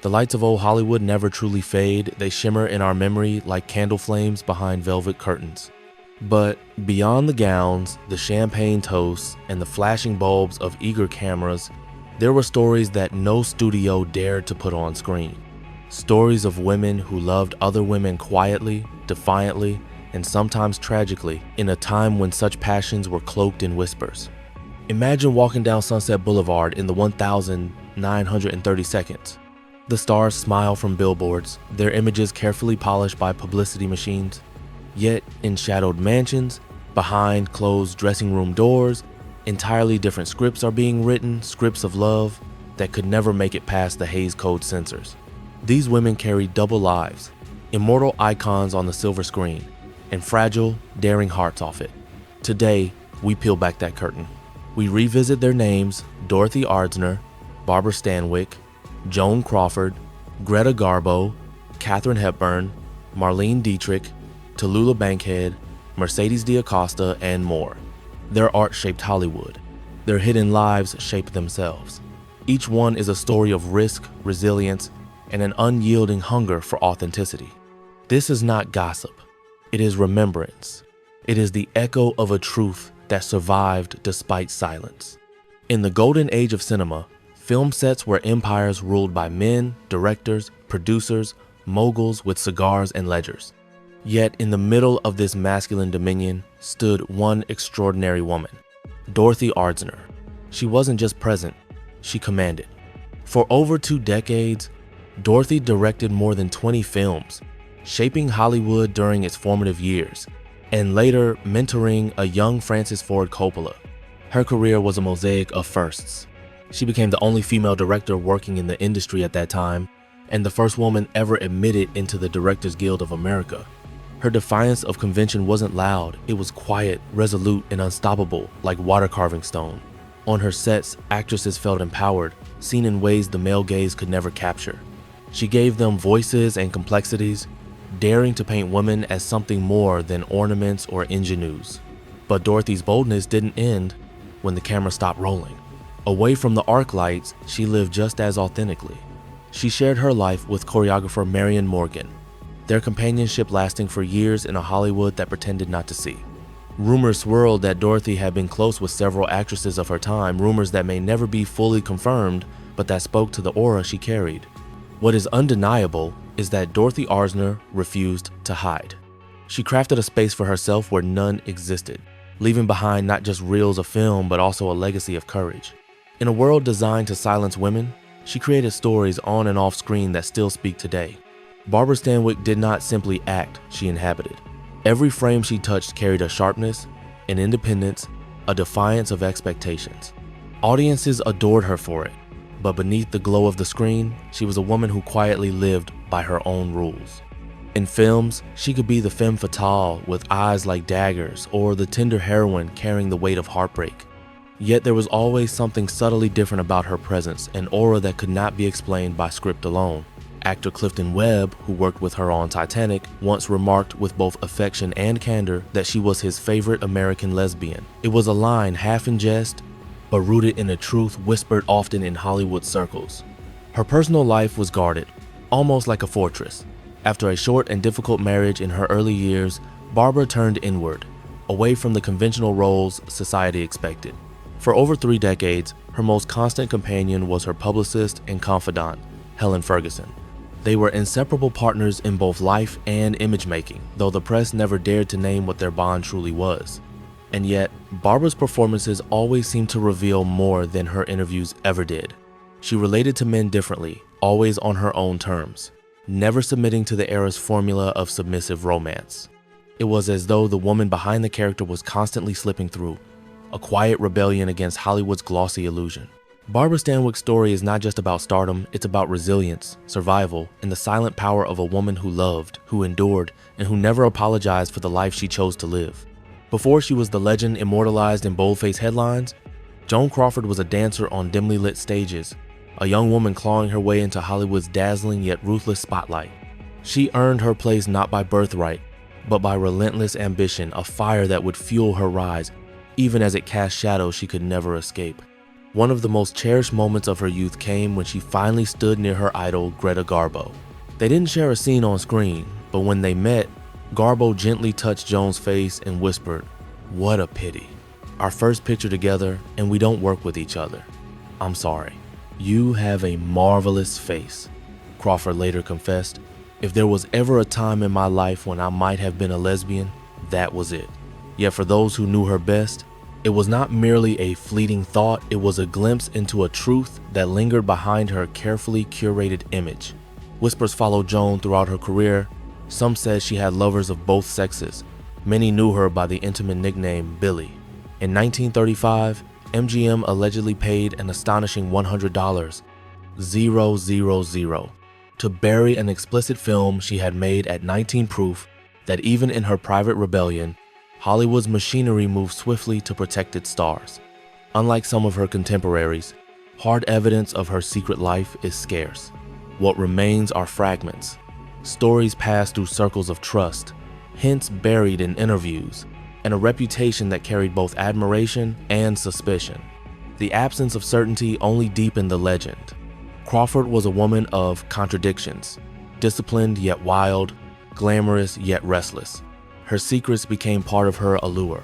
The lights of old Hollywood never truly fade. They shimmer in our memory like candle flames behind velvet curtains. But beyond the gowns, the champagne toasts, and the flashing bulbs of eager cameras, there were stories that no studio dared to put on screen. Stories of women who loved other women quietly, defiantly, and sometimes tragically, in a time when such passions were cloaked in whispers. Imagine walking down Sunset Boulevard in the 1930 seconds. The stars smile from billboards, their images carefully polished by publicity machines. Yet, in shadowed mansions, behind closed dressing room doors, entirely different scripts are being written, scripts of love that could never make it past the Hays Code censors. These women carry double lives, immortal icons on the silver screen, and fragile, daring hearts off it. Today, we peel back that curtain. We revisit their names: Dorothy Arzner, Barbara Stanwyck, Joan Crawford, Greta Garbo, Katharine Hepburn, Marlene Dietrich, Tallulah Bankhead, Mercedes de Acosta, and more. Their art shaped Hollywood. Their hidden lives shaped themselves. Each one is a story of risk, resilience, and an unyielding hunger for authenticity. This is not gossip. It is remembrance. It is the echo of a truth that survived despite silence. In the golden age of cinema, film sets were empires ruled by men, directors, producers, moguls with cigars and ledgers. Yet in the middle of this masculine dominion stood one extraordinary woman, Dorothy Arzner. She wasn't just present, she commanded. For over 2 decades, Dorothy directed more than 20 films, shaping Hollywood during its formative years, and later mentoring a young Francis Ford Coppola. Her career was a mosaic of firsts. She became the only female director working in the industry at that time, and the first woman ever admitted into the Directors Guild of America. Her defiance of convention wasn't loud, it was quiet, resolute, and unstoppable, like water carving stone. On her sets, actresses felt empowered, seen in ways the male gaze could never capture. She gave them voices and complexities, daring to paint women as something more than ornaments or ingenues. But Dorothy's boldness didn't end when the camera stopped rolling. Away from the arc lights, she lived just as authentically. She shared her life with choreographer Marion Morgan, their companionship lasting for years in a Hollywood that pretended not to see. Rumors swirled that Dorothy had been close with several actresses of her time, rumors that may never be fully confirmed, but that spoke to the aura she carried. What is undeniable is that Dorothy Arzner refused to hide. She crafted a space for herself where none existed, leaving behind not just reels of film, but also a legacy of courage. In a world designed to silence women, she created stories on and off screen that still speak today. Barbara Stanwyck did not simply act, she inhabited. Every frame she touched carried a sharpness, an independence, a defiance of expectations. Audiences adored her for it, but beneath the glow of the screen, she was a woman who quietly lived by her own rules. In films, she could be the femme fatale with eyes like daggers, or the tender heroine carrying the weight of heartbreak. Yet there was always something subtly different about her presence, an aura that could not be explained by script alone. Actor Clifton Webb, who worked with her on Titanic, once remarked with both affection and candor that she was his favorite American lesbian. It was a line half in jest, but rooted in a truth whispered often in Hollywood circles. Her personal life was guarded, almost like a fortress. After a short and difficult marriage in her early years, Barbara turned inward, away from the conventional roles society expected. For over 3 decades, her most constant companion was her publicist and confidant, Helen Ferguson. They were inseparable partners in both life and image making, though the press never dared to name what their bond truly was. And yet, Barbara's performances always seemed to reveal more than her interviews ever did. She related to men differently, always on her own terms, never submitting to the era's formula of submissive romance. It was as though the woman behind the character was constantly slipping through, a quiet rebellion against Hollywood's glossy illusion. Barbara Stanwyck's story is not just about stardom, it's about resilience, survival, and the silent power of a woman who loved, who endured, and who never apologized for the life she chose to live. Before she was the legend immortalized in boldface headlines, Joan Crawford was a dancer on dimly lit stages, a young woman clawing her way into Hollywood's dazzling yet ruthless spotlight. She earned her place not by birthright, but by relentless ambition, a fire that would fuel her rise, even as it cast shadows she could never escape. One of the most cherished moments of her youth came when she finally stood near her idol, Greta Garbo. They didn't share a scene on screen, but when they met, Garbo gently touched Joan's face and whispered, "What a pity. Our first picture together and we don't work with each other. I'm sorry. You have a marvelous face," Crawford later confessed. "If there was ever a time in my life when I might have been a lesbian, that was it." Yet for those who knew her best, it was not merely a fleeting thought, it was a glimpse into a truth that lingered behind her carefully curated image. Whispers followed Joan throughout her career. Some said she had lovers of both sexes. Many knew her by the intimate nickname Billy. In 1935, MGM allegedly paid an astonishing $100,000 to bury an explicit film she had made at 19 proof that even in her private rebellion, Hollywood's machinery moved swiftly to protect its stars. Unlike some of her contemporaries, hard evidence of her secret life is scarce. What remains are fragments, stories passed through circles of trust, hints buried in interviews, and a reputation that carried both admiration and suspicion. The absence of certainty only deepened the legend. Crawford was a woman of contradictions, disciplined yet wild, glamorous yet restless. Her secrets became part of her allure,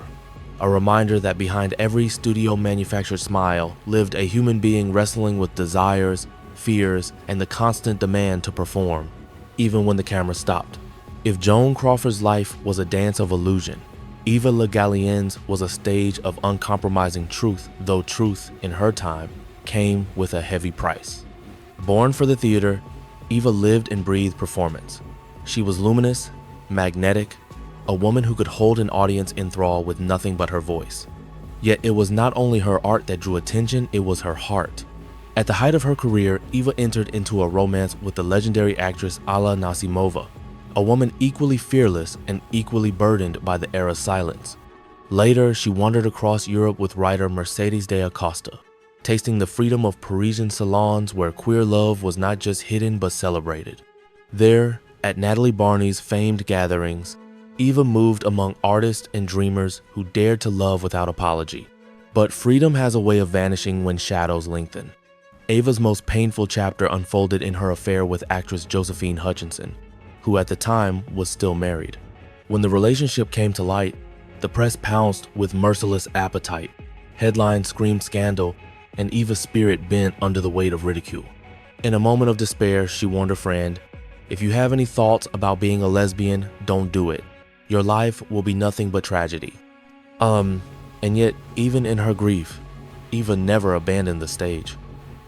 a reminder that behind every studio-manufactured smile lived a human being wrestling with desires, fears, and the constant demand to perform, even when the camera stopped. If Joan Crawford's life was a dance of illusion, Eva Le Gallienne's was a stage of uncompromising truth, though truth, in her time, came with a heavy price. Born for the theater, Eva lived and breathed performance. She was luminous, magnetic, a woman who could hold an audience in thrall with nothing but her voice. Yet it was not only her art that drew attention, it was her heart. At the height of her career, Eva entered into a romance with the legendary actress Alla Nazimova, a woman equally fearless and equally burdened by the era's silence. Later, she wandered across Europe with writer Mercedes de Acosta, tasting the freedom of Parisian salons where queer love was not just hidden but celebrated. There, at Natalie Barney's famed gatherings, Eva moved among artists and dreamers who dared to love without apology. But freedom has a way of vanishing when shadows lengthen. Eva's most painful chapter unfolded in her affair with actress Josephine Hutchinson, who at the time was still married. When the relationship came to light, the press pounced with merciless appetite. Headlines screamed scandal, and Eva's spirit bent under the weight of ridicule. In a moment of despair, she warned her friend, "If you have any thoughts about being a lesbian, don't do it. Your life will be nothing but tragedy." And yet, even in her grief, Eva never abandoned the stage.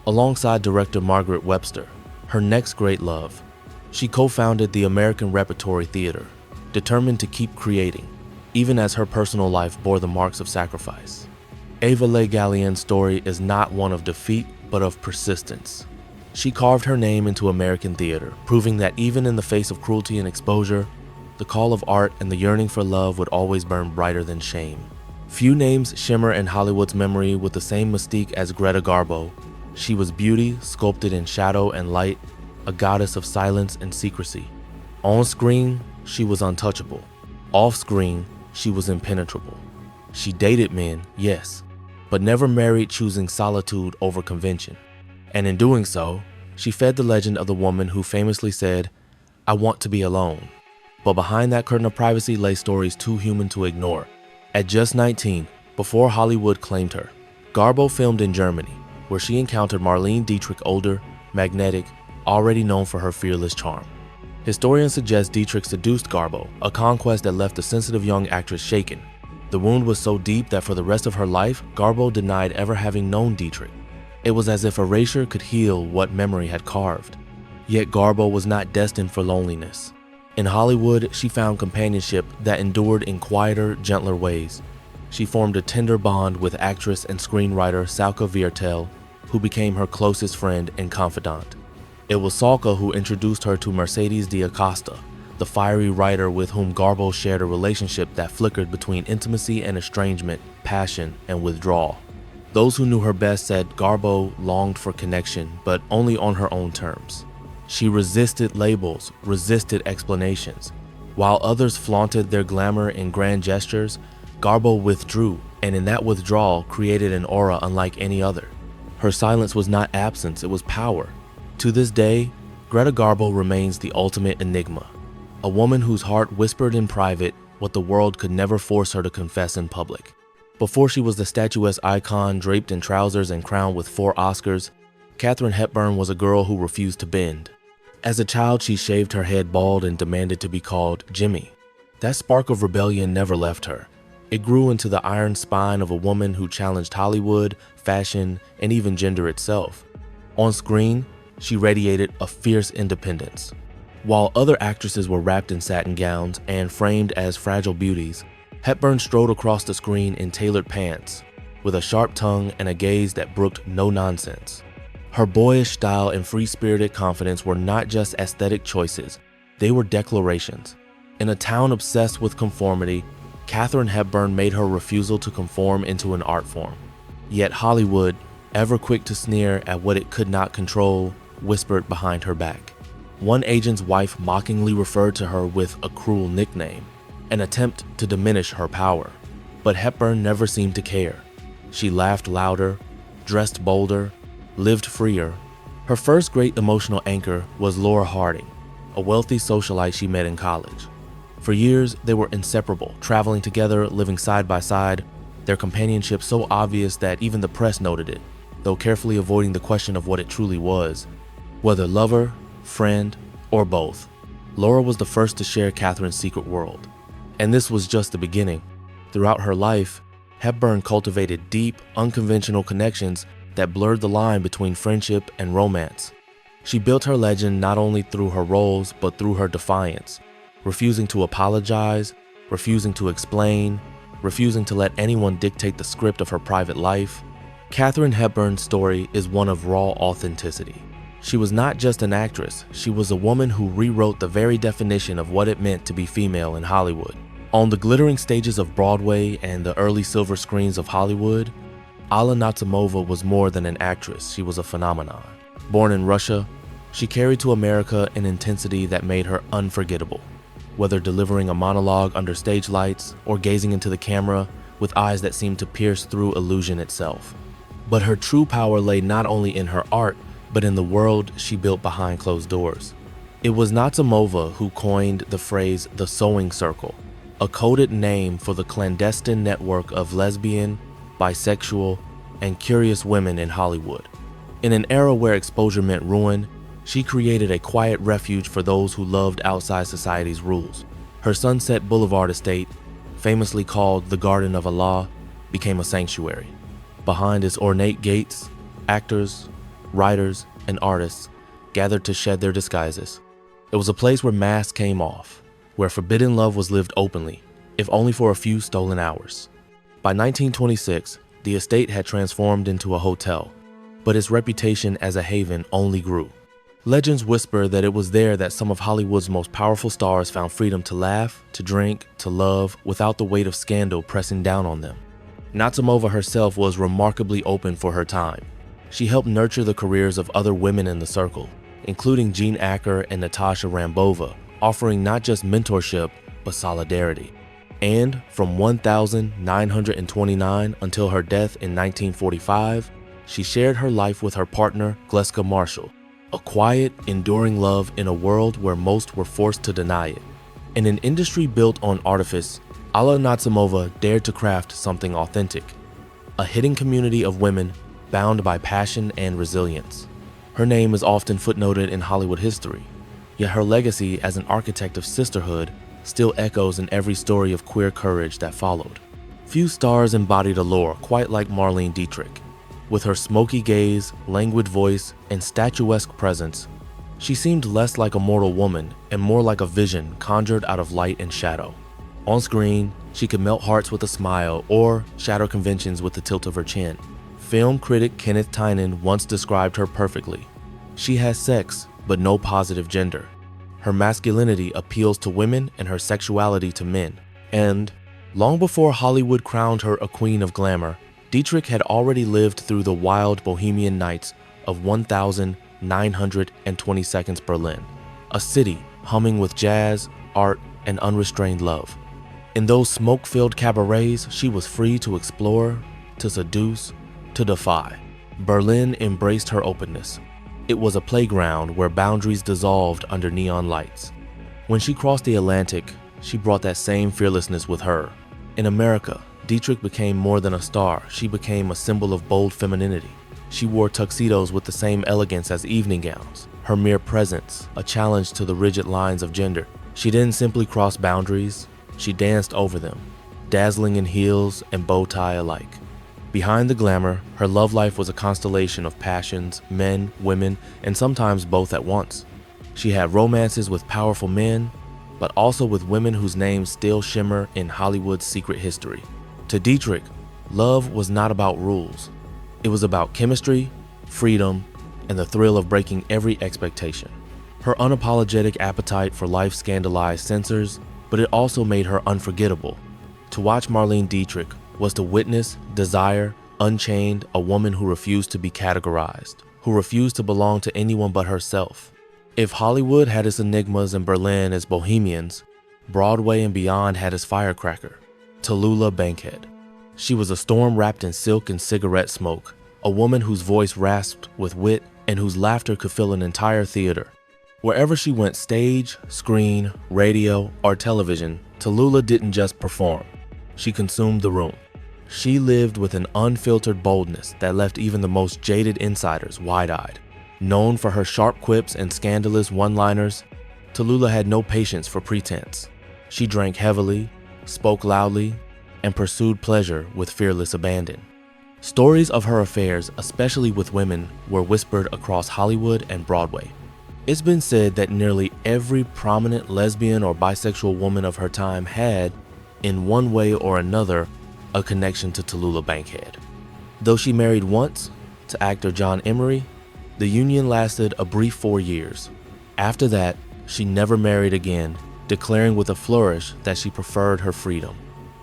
Alongside director Margaret Webster, her next great love, she co-founded the American Repertory Theater, determined to keep creating, even as her personal life bore the marks of sacrifice. Eva Le Gallienne's story is not one of defeat, but of persistence. She carved her name into American theater, proving that even in the face of cruelty and exposure, the call of art and the yearning for love would always burn brighter than shame. Few names shimmer in Hollywood's memory with the same mystique as Greta Garbo. She was beauty sculpted in shadow and light, a goddess of silence and secrecy. On screen, she was untouchable. Off screen, she was impenetrable. She dated men, yes, but never married, choosing solitude over convention. And in doing so, she fed the legend of the woman who famously said, "I want to be alone." But behind that curtain of privacy lay stories too human to ignore. At just 19, before Hollywood claimed her, Garbo filmed in Germany, where she encountered Marlene Dietrich, older, magnetic, already known for her fearless charm. Historians suggest Dietrich seduced Garbo, a conquest that left the sensitive young actress shaken. The wound was so deep that for the rest of her life, Garbo denied ever having known Dietrich. It was as if erasure could heal what memory had carved. Yet Garbo was not destined for loneliness. In Hollywood, she found companionship that endured in quieter, gentler ways. She formed a tender bond with actress and screenwriter Salka Viertel, who became her closest friend and confidant. It was Salka who introduced her to Mercedes de Acosta, the fiery writer with whom Garbo shared a relationship that flickered between intimacy and estrangement, passion and withdrawal. Those who knew her best said Garbo longed for connection, but only on her own terms. She resisted labels, resisted explanations. While others flaunted their glamour in grand gestures, Garbo withdrew, and in that withdrawal created an aura unlike any other. Her silence was not absence, it was power. To this day, Greta Garbo remains the ultimate enigma, a woman whose heart whispered in private what the world could never force her to confess in public. Before she was the statuesque icon draped in trousers and crowned with 4 Oscars, Katharine Hepburn was a girl who refused to bend. As a child, she shaved her head bald and demanded to be called Jimmy. That spark of rebellion never left her. It grew into the iron spine of a woman who challenged Hollywood, fashion, and even gender itself. On screen, she radiated a fierce independence. While other actresses were wrapped in satin gowns and framed as fragile beauties, Hepburn strode across the screen in tailored pants, with a sharp tongue and a gaze that brooked no nonsense. Her boyish style and free-spirited confidence were not just aesthetic choices, they were declarations. In a town obsessed with conformity, Katharine Hepburn made her refusal to conform into an art form. Yet Hollywood, ever quick to sneer at what it could not control, whispered behind her back. One agent's wife mockingly referred to her with a cruel nickname, an attempt to diminish her power. But Hepburn never seemed to care. She laughed louder, dressed bolder, lived freer. Her first great emotional anchor was Laura Harding, a wealthy socialite she met in college. For years, they were inseparable, traveling together, living side by side, their companionship so obvious that even the press noted it, though carefully avoiding the question of what it truly was, whether lover, friend, or both. Laura was the first to share Katharine's secret world. And this was just the beginning. Throughout her life, Hepburn cultivated deep, unconventional connections that blurred the line between friendship and romance. She built her legend not only through her roles, but through her defiance, refusing to apologize, refusing to explain, refusing to let anyone dictate the script of her private life. Katharine Hepburn's story is one of raw authenticity. She was not just an actress, she was a woman who rewrote the very definition of what it meant to be female in Hollywood. On the glittering stages of Broadway and the early silver screens of Hollywood, Alla Nazimova was more than an actress, she was a phenomenon. Born in Russia, she carried to America an intensity that made her unforgettable. Whether delivering a monologue under stage lights or gazing into the camera with eyes that seemed to pierce through illusion itself. But her true power lay not only in her art, but in the world she built behind closed doors. It was Nazimova who coined the phrase the sewing circle, a coded name for the clandestine network of lesbian, bisexual, and curious women in Hollywood. In an era where exposure meant ruin, she created a quiet refuge for those who loved outside society's rules. Her Sunset Boulevard estate, famously called the Garden of Allah, became a sanctuary. Behind its ornate gates, actors, writers, and artists gathered to shed their disguises. It was a place where masks came off, where forbidden love was lived openly, if only for a few stolen hours. By 1926, the estate had transformed into a hotel, but its reputation as a haven only grew. Legends whisper that it was there that some of Hollywood's most powerful stars found freedom to laugh, to drink, to love, without the weight of scandal pressing down on them. Nazimova herself was remarkably open for her time. She helped nurture the careers of other women in the circle, including Jean Acker and Natasha Rambova, offering not just mentorship, but solidarity. And from 1929 until her death in 1945, she shared her life with her partner, Gleska Marshall, a quiet, enduring love in a world where most were forced to deny it. In an industry built on artifice, Alla Nazimova dared to craft something authentic, a hidden community of women bound by passion and resilience. Her name is often footnoted in Hollywood history, yet her legacy as an architect of sisterhood still echoes in every story of queer courage that followed. Few stars embodied allure quite like Marlene Dietrich. With her smoky gaze, languid voice, and statuesque presence, she seemed less like a mortal woman and more like a vision conjured out of light and shadow. On screen, she could melt hearts with a smile or shatter conventions with the tilt of her chin. Film critic Kenneth Tynan once described her perfectly. She has sex, but no positive gender. Her masculinity appeals to women and her sexuality to men. And, long before Hollywood crowned her a queen of glamour, Dietrich had already lived through the wild bohemian nights of 1922 Berlin, a city humming with jazz, art, and unrestrained love. In those smoke-filled cabarets, she was free to explore, to seduce, to defy. Berlin embraced her openness. It was a playground where boundaries dissolved under neon lights. When she crossed the Atlantic, she brought that same fearlessness with her. In America, Dietrich became more than a star. She became a symbol of bold femininity. She wore tuxedos with the same elegance as evening gowns, her mere presence a challenge to the rigid lines of gender. She didn't simply cross boundaries, she danced over them, dazzling in heels and bow tie alike. Behind the glamour, her love life was a constellation of passions, men, women, and sometimes both at once. She had romances with powerful men, but also with women whose names still shimmer in Hollywood's secret history. To Dietrich, love was not about rules. It was about chemistry, freedom, and the thrill of breaking every expectation. Her unapologetic appetite for life scandalized censors, but it also made her unforgettable. To watch Marlene Dietrich was to witness, desire, unchained, a woman who refused to be categorized, who refused to belong to anyone but herself. If Hollywood had its enigmas and Berlin its bohemians, Broadway and beyond had its firecracker, Tallulah Bankhead. She was a storm wrapped in silk and cigarette smoke, a woman whose voice rasped with wit and whose laughter could fill an entire theater. Wherever she went, stage, screen, radio, or television, Tallulah didn't just perform. She consumed the room. She lived with an unfiltered boldness that left even the most jaded insiders wide-eyed. Known for her sharp quips and scandalous one-liners, Tallulah had no patience for pretense. She drank heavily, spoke loudly, and pursued pleasure with fearless abandon. Stories of her affairs, especially with women, were whispered across Hollywood and Broadway. It's been said that nearly every prominent lesbian or bisexual woman of her time had, in one way or another, a connection to Tallulah Bankhead. Though she married once, to actor John Emery, the union lasted a brief 4 years. After that, she never married again, declaring with a flourish that she preferred her freedom.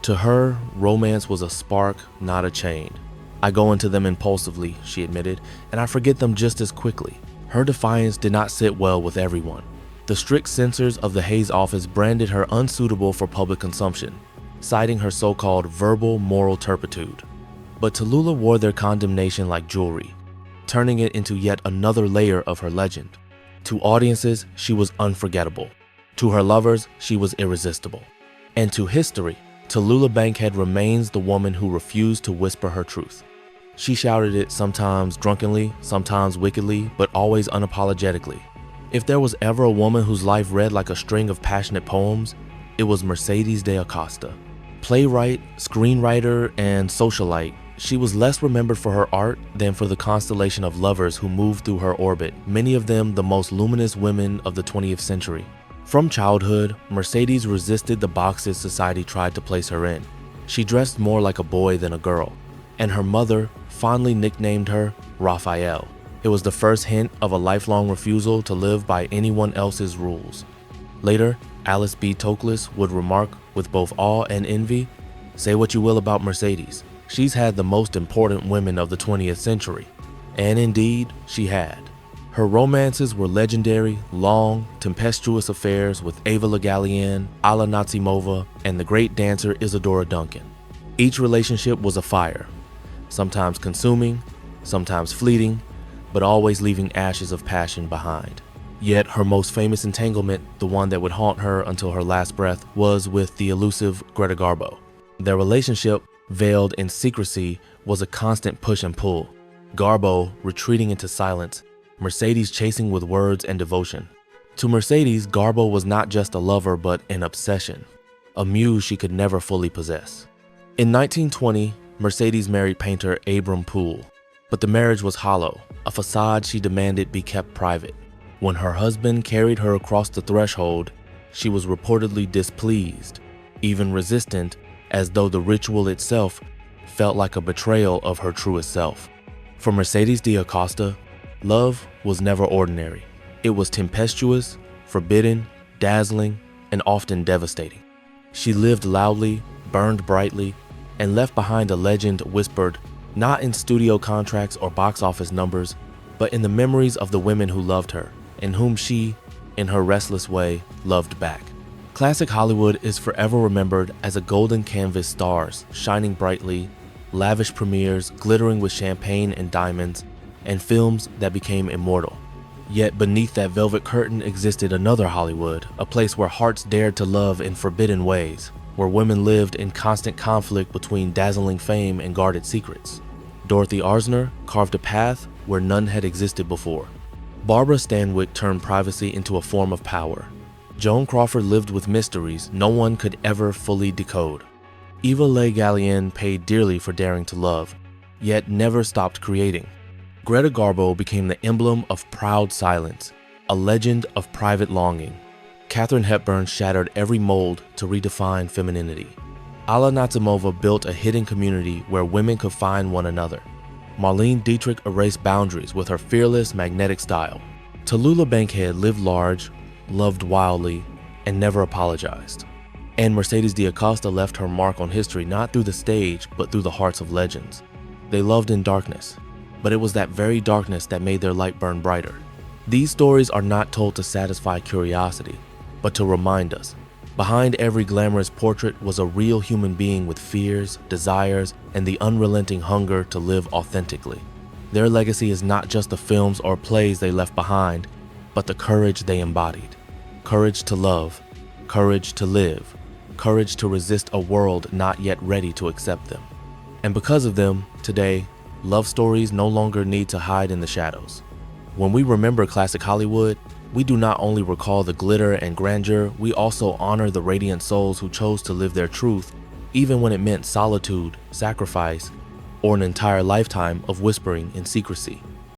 To her, romance was a spark, not a chain. I go into them impulsively, she admitted, and I forget them just as quickly. Her defiance did not sit well with everyone. The strict censors of the Hays office branded her unsuitable for public consumption, citing her so-called verbal moral turpitude. But Tallulah wore their condemnation like jewelry, turning it into yet another layer of her legend. To audiences, she was unforgettable. To her lovers, she was irresistible. And to history, Tallulah Bankhead remains the woman who refused to whisper her truth. She shouted it sometimes drunkenly, sometimes wickedly, but always unapologetically. If there was ever a woman whose life read like a string of passionate poems, it was Mercedes de Acosta. Playwright, screenwriter, and socialite, she was less remembered for her art than for the constellation of lovers who moved through her orbit, many of them the most luminous women of the 20th century. From childhood, Mercedes resisted the boxes society tried to place her in. She dressed more like a boy than a girl, and her mother fondly nicknamed her Raphael. It was the first hint of a lifelong refusal to live by anyone else's rules. Later, Alice B. Toklas would remark with both awe and envy, "Say what you will about Mercedes, she's had the most important women of the 20th century." And indeed, she had. Her romances were legendary, long, tempestuous affairs with Eva Le Gallienne, Alla Nazimova, and the great dancer Isadora Duncan. Each relationship was a fire, sometimes consuming, sometimes fleeting, but always leaving ashes of passion behind. Yet her most famous entanglement, the one that would haunt her until her last breath, was with the elusive Greta Garbo. Their relationship, veiled in secrecy, was a constant push and pull. Garbo retreating into silence, Mercedes chasing with words and devotion. To Mercedes, Garbo was not just a lover but an obsession, a muse she could never fully possess. In 1920, Mercedes married painter Abram Poole, but the marriage was hollow, a facade she demanded be kept private. When her husband carried her across the threshold, she was reportedly displeased, even resistant, as though the ritual itself felt like a betrayal of her truest self. For Mercedes de Acosta, love was never ordinary. It was tempestuous, forbidden, dazzling, and often devastating. She lived loudly, burned brightly, and left behind a legend whispered not in studio contracts or box office numbers, but in the memories of the women who loved her, and whom she, in her restless way, loved back. Classic Hollywood is forever remembered as a golden canvas stars shining brightly, lavish premieres glittering with champagne and diamonds, and films that became immortal. Yet beneath that velvet curtain existed another Hollywood, a place where hearts dared to love in forbidden ways, where women lived in constant conflict between dazzling fame and guarded secrets. Dorothy Arzner carved a path where none had existed before. Barbara Stanwyck turned privacy into a form of power. Joan Crawford lived with mysteries no one could ever fully decode. Eva Le Gallienne paid dearly for daring to love, yet never stopped creating. Greta Garbo became the emblem of proud silence, a legend of private longing. Katharine Hepburn shattered every mold to redefine femininity. Alla Nazimova built a hidden community where women could find one another. Marlene Dietrich erased boundaries with her fearless, magnetic style. Tallulah Bankhead lived large, loved wildly, and never apologized. And Mercedes de Acosta left her mark on history not through the stage, but through the hearts of legends. They loved in darkness, but it was that very darkness that made their light burn brighter. These stories are not told to satisfy curiosity, but to remind us. Behind every glamorous portrait was a real human being with fears, desires, and the unrelenting hunger to live authentically. Their legacy is not just the films or plays they left behind, but the courage they embodied. Courage to love, courage to live, courage to resist a world not yet ready to accept them. And because of them, today, love stories no longer need to hide in the shadows. When we remember classic Hollywood, we do not only recall the glitter and grandeur, we also honor the radiant souls who chose to live their truth, even when it meant solitude, sacrifice, or an entire lifetime of whispering in secrecy.